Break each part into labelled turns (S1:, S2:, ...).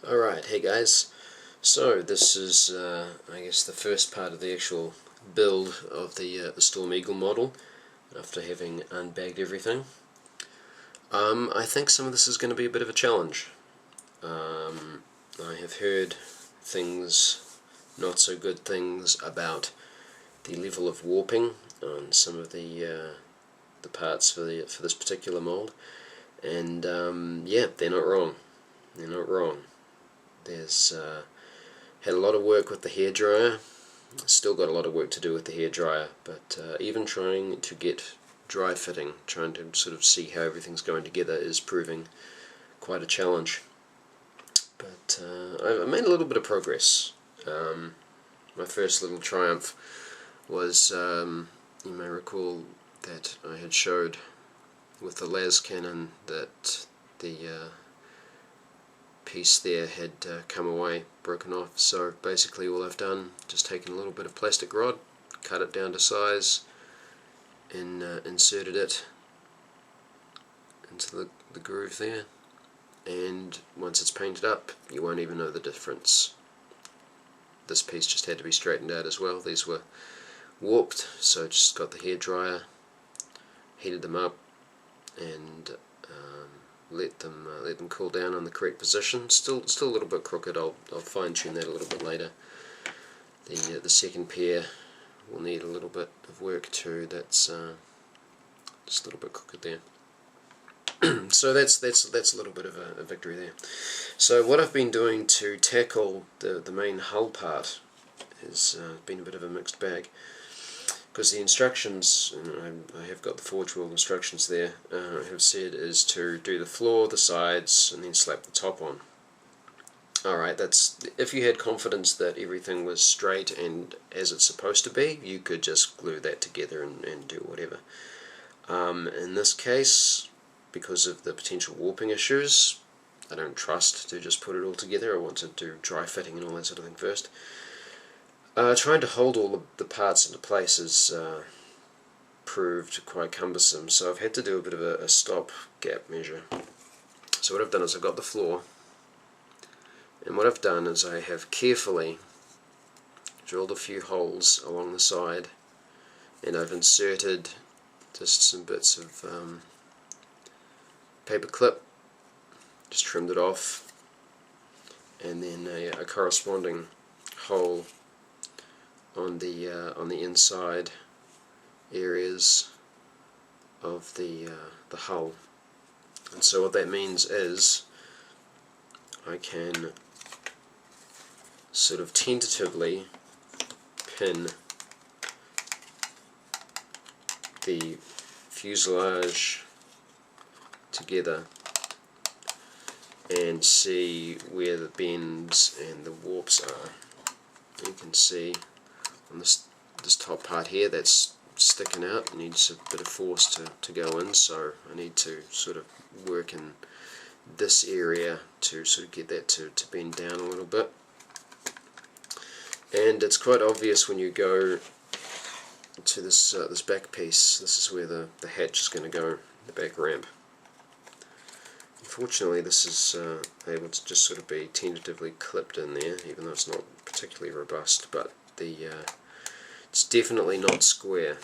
S1: Alright, hey guys. So this is, I guess, the first part of the actual build of the Storm Eagle model, after having unbagged everything. I think some of this is going to be a bit of a challenge. I have heard things, not so good things, about the level of warping on some of the parts for this particular mold, and yeah, they're not wrong. They're not wrong. There's had a lot of work with the hairdryer, still got a lot of work to do with the hairdryer, but even trying to get dry fitting, trying to sort of see how everything's going together, is proving quite a challenge. But I've made a little bit of progress. My first little triumph was, you may recall that I had showed with the las cannon that the piece there had come away, broken off. So basically all I've done, just taken a little bit of plastic rod, cut it down to size, and inserted it into the groove there, and once it's painted up you won't even know the difference. This piece just had to be straightened out as well. These were warped, so just got the hairdryer, heated them up, and let them cool down on the correct position. Still a little bit crooked. I'll fine tune that a little bit later. The second pair will need a little bit of work too. That's just a little bit crooked there. So that's a little bit of a victory there. So what I've been doing to tackle the main hull part has been a bit of a mixed bag, because the instructions, and I have got the Forge World instructions there, have said is to do the floor, the sides, and then slap the top on. Alright, that's if you had confidence that everything was straight and as it's supposed to be, you could just glue that together and do whatever. In this case, because of the potential warping issues, I don't trust to just put it all together. I want to do dry fitting and all that sort of thing first. Trying to hold all the parts into place has proved quite cumbersome, so I've had to do a bit of a stop gap measure. So what I've done is I've got the floor, and what I've done is I have carefully drilled a few holes along the side, and I've inserted just some bits of paper clip, just trimmed it off, and then a corresponding hole on the inside areas of the hull. And so what that means is I can sort of tentatively pin the fuselage together and see where the bends and the warps are. You can see on this top part here, that's sticking out, it needs a bit of force to go in, so I need to sort of work in this area to sort of get that to bend down a little bit. And it's quite obvious when you go to this back piece. This is where the hatch is going to go, the back ramp. Unfortunately, this is able to just sort of be tentatively clipped in there, even though it's not particularly robust, but it's definitely not square.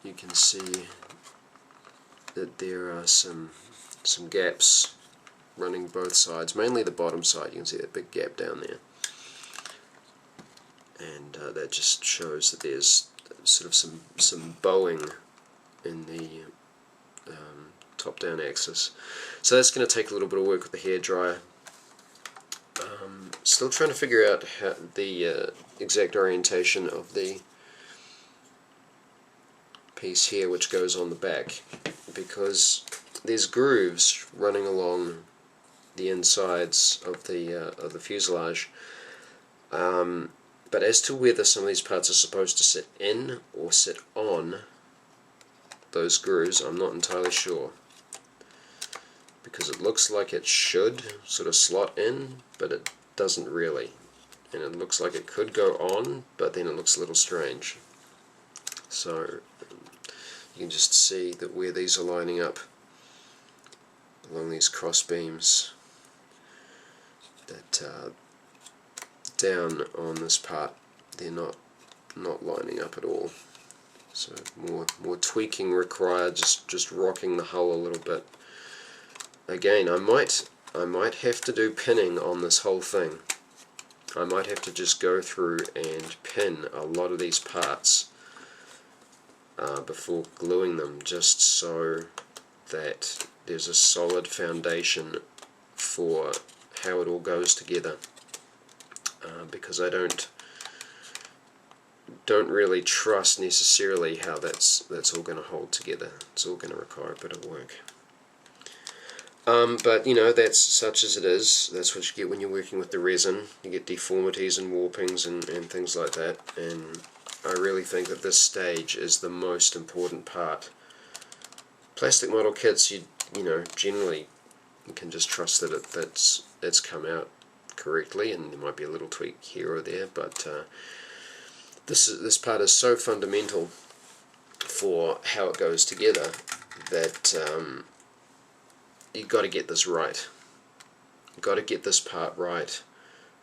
S1: You can see that there are some gaps running both sides, mainly the bottom side. You can see that big gap down there, and that just shows that there's sort of some bowing in the top-down axis. So that's going to take a little bit of work with the hairdryer. Still trying to figure out how the exact orientation of the piece here which goes on the back, because there's grooves running along the insides of the fuselage, but as to whether some of these parts are supposed to sit in or sit on those grooves, I'm not entirely sure, because it looks like it should sort of slot in, but it doesn't really, and it looks like it could go on, but then it looks a little strange. So you can just see that where these are lining up, along these cross beams that down on this part they're not lining up at all. So more tweaking required, just rocking the hull a little bit. Again, I might have to do pinning on this whole thing. I might have to just go through and pin a lot of these parts before gluing them, just so that there's a solid foundation for how it all goes together. Because I don't really trust necessarily how that's all going to hold together. It's all going to require a bit of work. But you know, that's such as it is. That's what you get when you're working with the resin. You get deformities and warpings and things like that. And I really think that this stage is the most important part. Plastic model kits, you know, generally you can just trust that it's come out correctly, and there might be a little tweak here or there, but this part is so fundamental for how it goes together that you've got to get this right. You've got to get this part right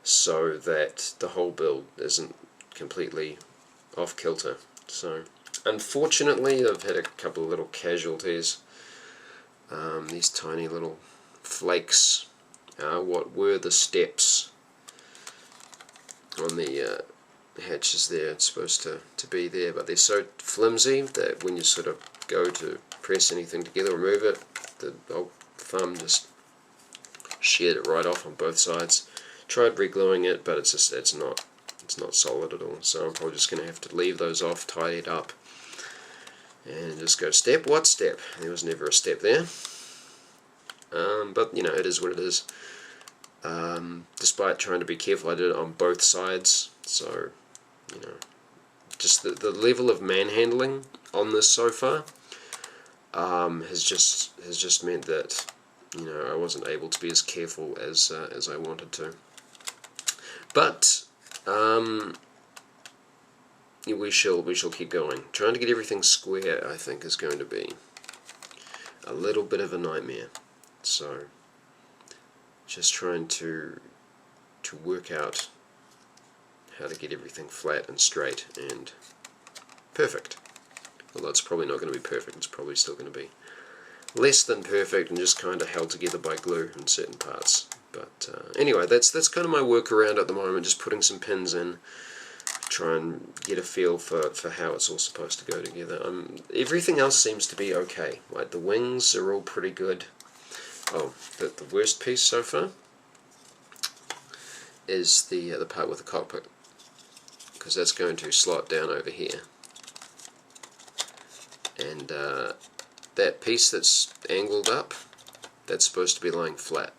S1: so that the whole build isn't completely off kilter. So unfortunately I've had a couple of little casualties. These tiny little flakes are what were the steps on the hatches there. It's supposed to be there, but they're so flimsy that when you sort of go to press anything together or move it, the old thumb just sheared it right off on both sides. Tried re-gluing it, but it's not solid at all. So I'm probably just going to have to leave those off, tidy it up, and just go step. What step? There was never a step there. But you know, it is what it is. Despite trying to be careful, I did it on both sides. So you know, just the level of manhandling on this so far has just meant that, you know, I wasn't able to be as careful as I wanted to. But we shall keep going. Trying to get everything square, I think, is going to be a little bit of a nightmare. So just trying to work out how to get everything flat and straight and perfect. Although it's probably not going to be perfect, it's probably still going to be less than perfect and just kind of held together by glue in certain parts. But anyway, that's kind of my workaround at the moment, just putting some pins in, try and get a feel for how it's all supposed to go together. Everything else seems to be okay. Like the wings are all pretty good. Oh, the worst piece so far is the part with the cockpit, because that's going to slot down over here. And that piece that's angled up, that's supposed to be lying flat.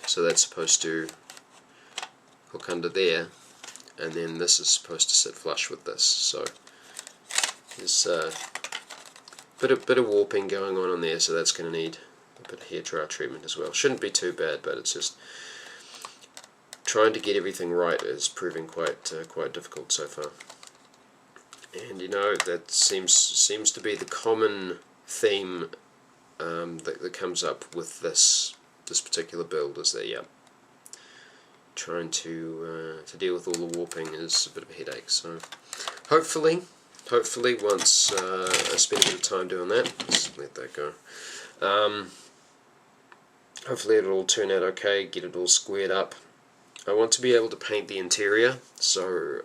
S1: So that's supposed to hook under there, and then this is supposed to sit flush with this. So there's a bit of warping going on there, so that's going to need a bit of hair dryer treatment as well. Shouldn't be too bad, but it's just trying to get everything right is proving quite difficult so far. And you know, that seems to be the common theme that comes up with this particular build, is that trying to deal with all the warping is a bit of a headache. So hopefully once I spend a bit of time doing that, let's let that go. Hopefully it'll all turn out okay, get it all squared up. I want to be able to paint the interior, so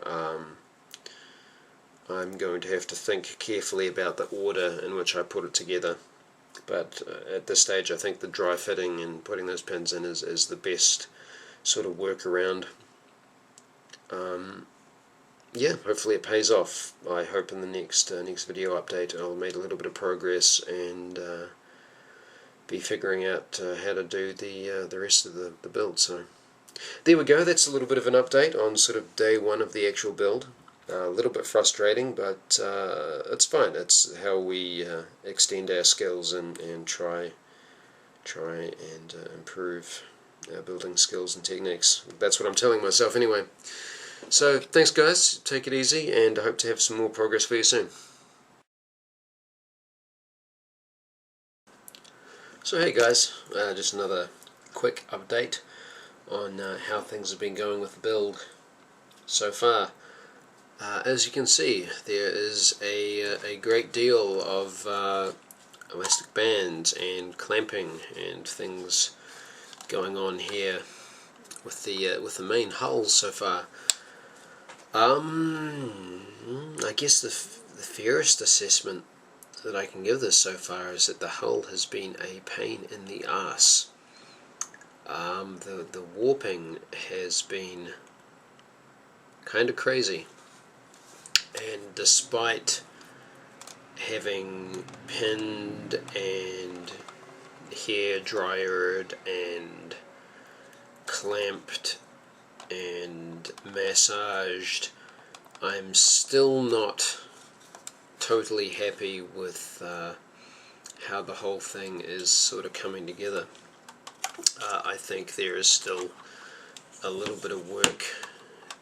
S1: I'm going to have to think carefully about the order in which I put it together. But at this stage I think the dry fitting and putting those pins in is the best sort of workaround. Yeah, hopefully it pays off. I hope in the next video update I'll make a little bit of progress and be figuring out how to do the rest of the build. So there we go, that's a little bit of an update on sort of day one of the actual build. A little bit frustrating, but it's fine. It's how we extend our skills and try and improve our building skills and techniques. That's what I'm telling myself anyway. So thanks guys, take it easy, and I hope to have some more progress for you soon. So hey guys, just another quick update on how things have been going with the build so far. As you can see, there is a great deal of elastic bands and clamping and things going on here with the main hull so far. I guess the fairest assessment that I can give this so far is that the hull has been a pain in the ass. The warping has been kind of crazy, and despite having pinned and hair dryered and clamped and massaged, I'm still not totally happy with how the whole thing is sort of coming together. I think there is still a little bit of work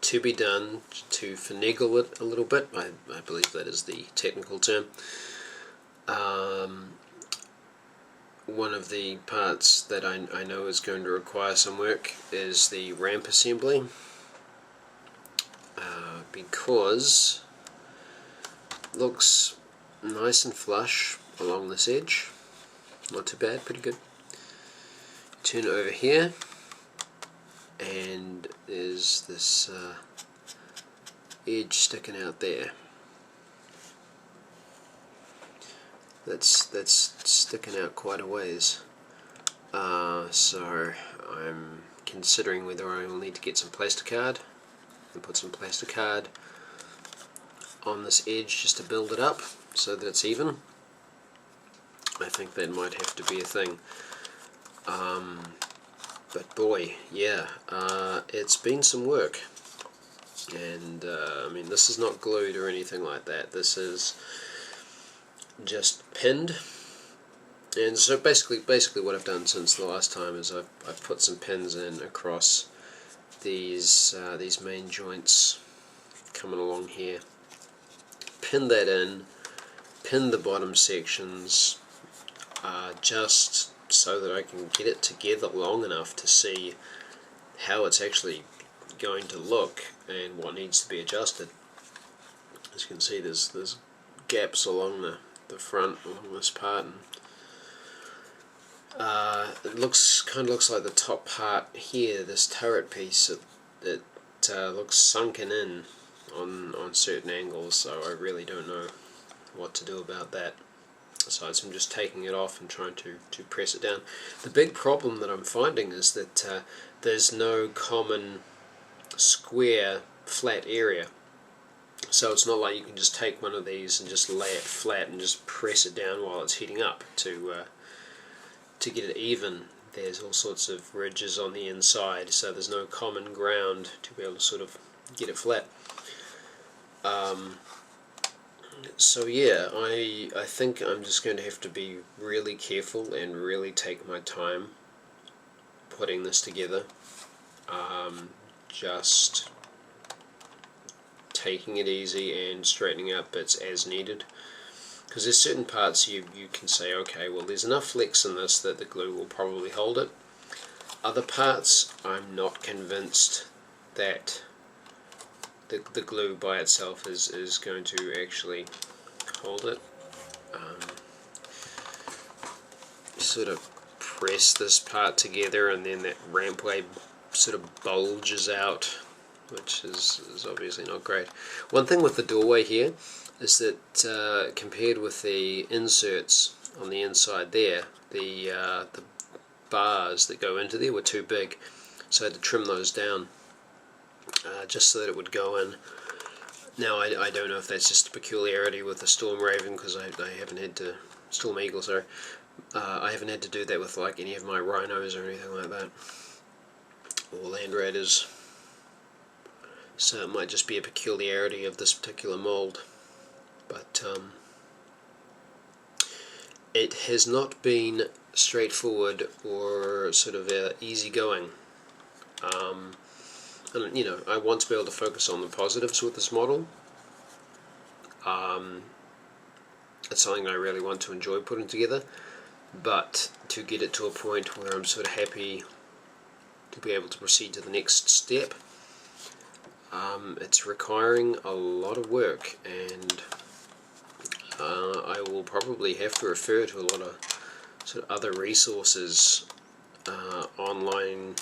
S1: to be done to finagle it a little bit. I believe that is the technical term. One of the parts that I know is going to require some work is the ramp assembly, because it looks nice and flush along this edge. Not too bad, pretty good. Turn it over here, and there's this edge sticking out there. That's sticking out quite a ways. So I'm considering whether I will need to get some plasticard and put some plasticard on this edge just to build it up so that it's even. I think that might have to be a thing. But boy, yeah, it's been some work, and I mean, this is not glued or anything like that. This is just pinned, and so basically what I've done since the last time is I've put some pins in across these main joints coming along here, pin that in, pin the bottom sections, just so that I can get it together long enough to see how it's actually going to look and what needs to be adjusted. As you can see, there's gaps along the front along this part, and it kind of looks like the top part here, this turret piece, it looks sunken in on certain angles, so I really don't know what to do about that, aside from just taking it off and trying to press it down. The big problem that I'm finding is that there's no common square flat area, so it's not like you can just take one of these and just lay it flat and just press it down while it's heating up to get it even. There's all sorts of ridges on the inside, so there's no common ground to be able to sort of get it flat. So yeah, I think I'm just going to have to be really careful and really take my time putting this together. Just taking it easy and straightening out bits as needed, because there's certain parts you can say, okay, well, there's enough flex in this that the glue will probably hold it. Other parts, I'm not convinced that the glue by itself is going to actually hold it. Sort of press this part together, and then that rampway sort of bulges out, which is obviously not great. One thing with the doorway here is that compared with the inserts on the inside there, the bars that go into there were too big, so I had to trim those down just so that it would go in. Now I don't know if that's just a peculiarity with the Storm Raven, because I haven't had to, Storm Eagle, sorry, I haven't had to do that with like any of my Rhinos or anything like that, or Land Raiders, so it might just be a peculiarity of this particular mold. But it has not been straightforward or sort of easygoing. And you know, I want to be able to focus on the positives with this model. It's something I really want to enjoy putting together, but to get it to a point where I'm sort of happy to be able to proceed to the next step, it's requiring a lot of work, and I will probably have to refer to a lot of sort of other resources, online,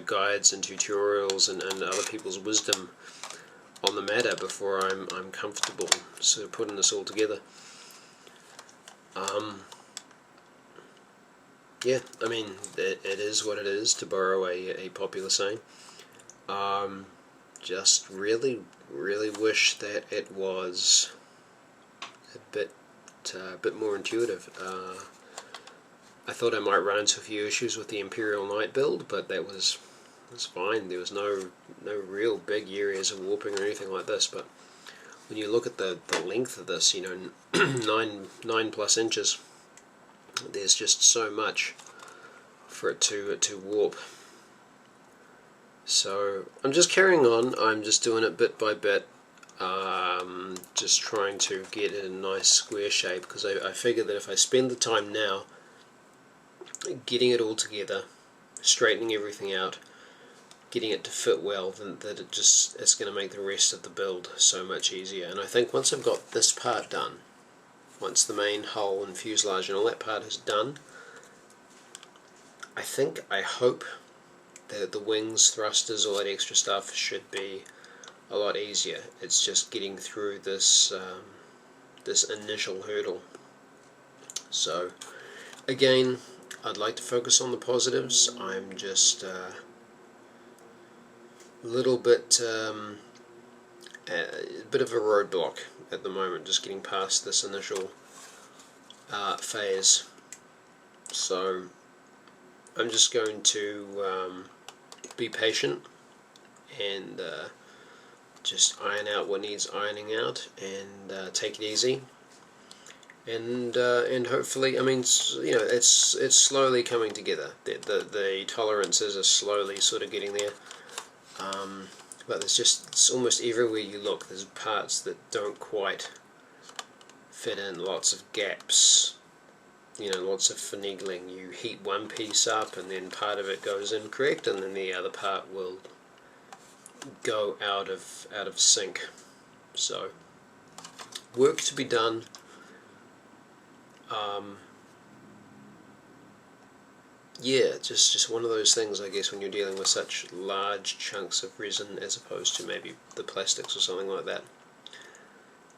S1: guides and tutorials and other people's wisdom on the matter before I'm comfortable sort of putting this all together. Yeah, I mean, it is what it is, to borrow a popular saying. Just really wish that it was a bit more intuitive. I thought I might run into a few issues with the Imperial Knight build, but that was fine. There was no real big areas of warping or anything like this. But when you look at the length of this, 9 plus inches, there's just so much for it to warp. So I'm just carrying on. I'm just doing it bit by bit, just trying to get it in a nice square shape, because I figure that if I spend the time now getting it all together, straightening everything out, getting it to fit well, then that it's going to make the rest of the build so much easier. And I think once I've got this part done, once the main hull and fuselage and all that part is done, I hope that the wings, thrusters, all that extra stuff should be a lot easier. It's just getting through this this initial hurdle. So again, I'd like to focus on the positives. I'm just a little bit a bit of a roadblock at the moment, just getting past this initial phase. So I'm just going to be patient and just iron out what needs ironing out, and take it easy. And hopefully, I mean, it's slowly coming together. The tolerances are slowly sort of getting there. But it's almost everywhere you look, there's parts that don't quite fit in, lots of gaps, lots of finagling. You heat one piece up and then part of it goes incorrect, and then the other part will go out of sync. So work to be done. Yeah, just one of those things, I guess, when you're dealing with such large chunks of resin as opposed to maybe the plastics or something like that.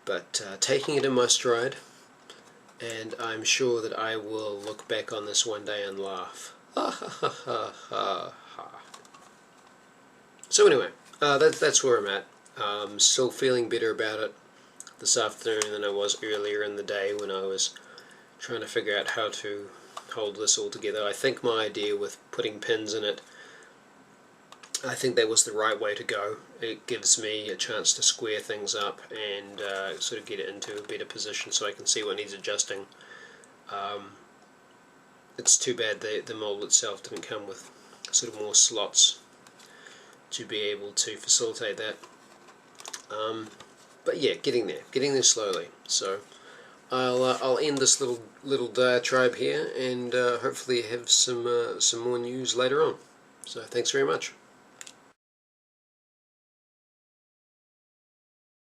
S1: But taking it in my stride, and I'm sure that I will look back on this one day and laugh. So anyway, that's where I'm at. Still feeling better about it this afternoon than I was earlier in the day when I was trying to figure out how to hold this all together. I think my idea with putting pins in it, I think that was the right way to go. It gives me a chance to square things up and sort of get it into a better position so I can see what needs adjusting. It's too bad the mold itself didn't come with sort of more slots to be able to facilitate that. But yeah, getting there slowly. So I'll end this little diatribe here, and hopefully have some more news later on. So thanks very much.